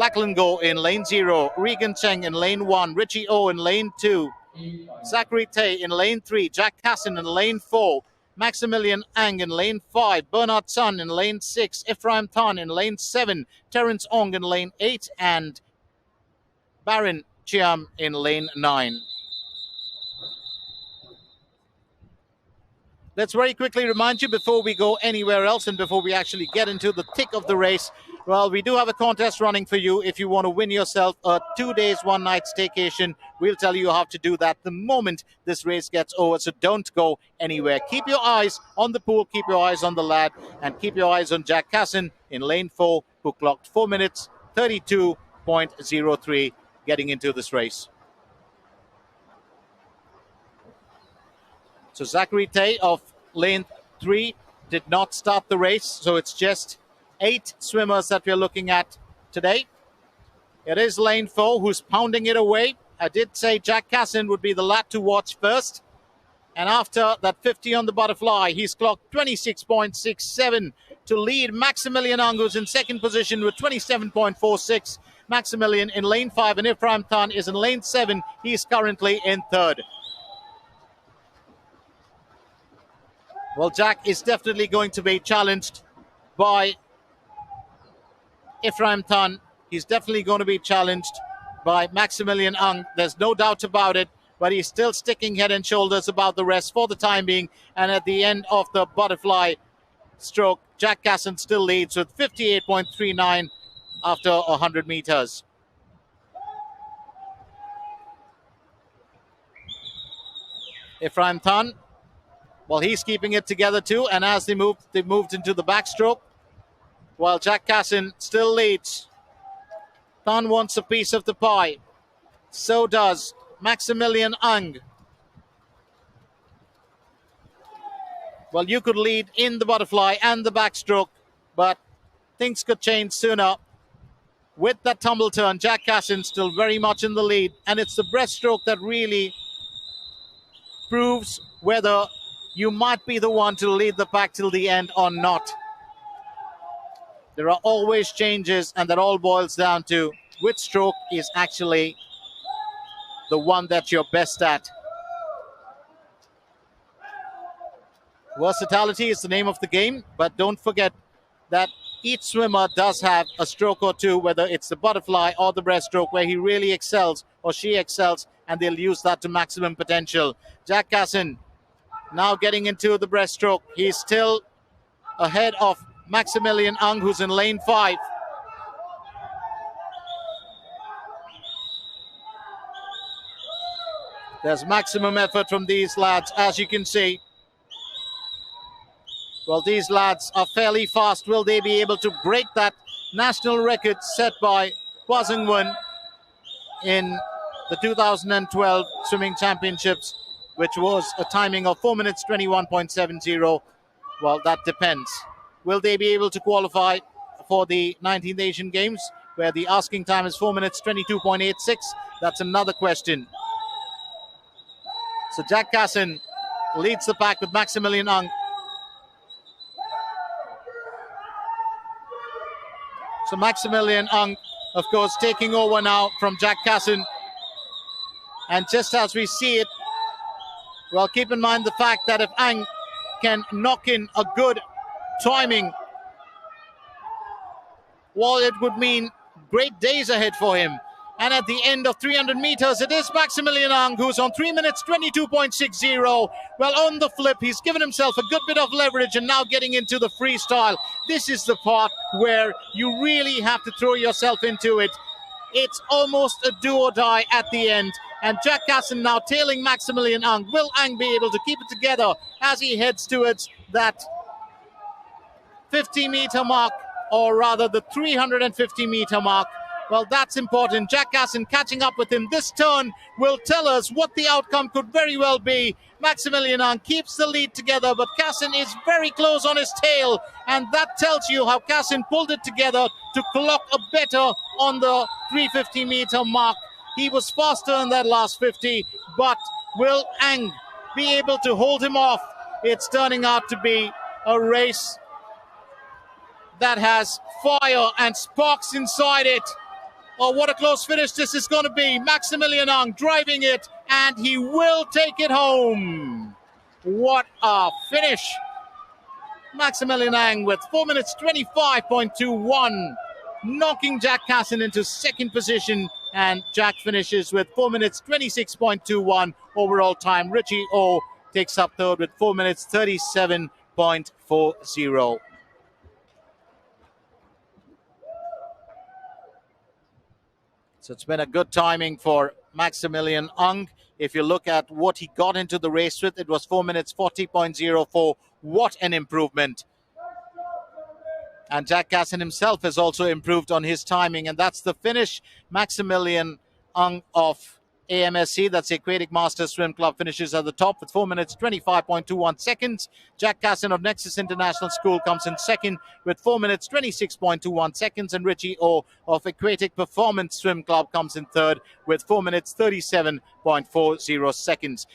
Lachlan Go in lane 0, Regan Cheng in lane 1, Richie O in lane 2, Zachary Tay in lane 3, Jack Casson in lane 4, Maxmillian Ang in lane 5, Bernard Sun in lane 6, Ephraim Tan in lane 7, Terence Ong in lane 8, and Baron Chiam in lane 9. Let's very quickly remind you before we go anywhere else and before we actually get into the thick of the race, well, we do have a contest running for you. If you want to win yourself a 2 days, 1 night staycation, we'll tell you how to do that the moment this race gets over. So don't go anywhere. Keep your eyes on the pool, keep your eyes on the lad, and keep your eyes on Jack Casson in lane 4, who clocked 4 minutes 32.03 getting into this race. So Zachary Tay of lane 3 did not start the race, so it's just 8 swimmers that we're looking at today. It is lane 4 who's pounding it away. I did say Jack Casson would be the lad to watch first. And after that 50 on the butterfly, he's clocked 26.67 to lead Maxmillian Ang, who's in second position with 27.46. Maxmillian in lane 5 and Ephraim Tan is in lane 7. He's currently in third. Well, Jack is definitely going to be challenged by Ephraim Tan. He's definitely going to be challenged by Maxmillian Ang. There's no doubt about it, but he's still sticking head and shoulders above the rest for the time being. And at the end of the butterfly stroke, Jack Casson still leads with 58.39 after 100 meters. Ephraim Tan, well, he's keeping it together too. And as they moved into the backstroke, while Jack Casson still leads. Tan wants a piece of the pie. So does Maxmillian Ang. Well, you could lead in the butterfly and the backstroke, but things could change sooner. With that tumble turn, Jack Casson still very much in the lead, and it's the breaststroke that really proves whether you might be the one to lead the pack till the end or not. There are always changes, and that all boils down to which stroke is actually the one that you're best at. Versatility is the name of the game, but don't forget that each swimmer does have a stroke or two, whether it's the butterfly or the breaststroke, where he really excels or she excels, and they'll use that to maximum potential. Jack Casson now getting into the breaststroke. He's still ahead of Maxmillian Ang, who's in lane 5. There's maximum effort from these lads, as you can see. Well, these lads are fairly fast. Will they be able to break that national record set by Hua Seung-wen in the 2012 Swimming Championships, which was a timing of 4 minutes 21.70? Well, that depends. Will they be able to qualify for the 19th Asian Games, where the asking time is 4 minutes 22.86? That's another question. So Jack Casson leads the pack with Maxmillian Ang. So Maxmillian Ang, of course, taking over now from Jack Casson. And just as we see it, well, keep in mind the fact that if Ang can knock in a good timing, well, it would mean great days ahead for him. And at the end of 300 meters, it is Maxmillian Ang who's on 3 minutes 22.60. Well, on the flip, he's given himself a good bit of leverage and now getting into the freestyle. This is the part where you really have to throw yourself into it. It's almost a do or die at the end. And Jack Casson now tailing Maxmillian Ang. Will Ang be able to keep it together as he heads towards that 50-meter mark, or rather the 350-meter mark? Well, that's important. Jack Casson catching up with him. This turn will tell us what the outcome could very well be. Maxmillian Ang keeps the lead together, but Casson is very close on his tail. And that tells you how Casson pulled it together to clock a better on the 350-meter mark. He was faster in that last 50, but will Ang be able to hold him off? It's turning out to be a race that has fire and sparks inside it. Oh, what a close finish this is going to be. Maxmillian Ang driving it, and he will take it home. What a finish. Maxmillian Ang with 4 minutes 25.21, knocking Jack Casson into second position, and Jack finishes with 4 minutes 26.21 overall time. Richie O takes up third with 4 minutes 37.40. So it's been a good timing for Maxmillian Ang. If you look at what he got into the race with, it was 4 minutes 40.04. What an improvement. And Jack Casson himself has also improved on his timing, and that's the finish. Maxmillian Ang of AMSC, that's Aquatic Masters Swim Club, finishes at the top with 4 minutes 25.21 seconds. Jack Casson of Nexus International School comes in second with 4 minutes 26.21 seconds, and Richie O of Aquatic Performance Swim Club comes in third with 4 minutes 37.40 seconds.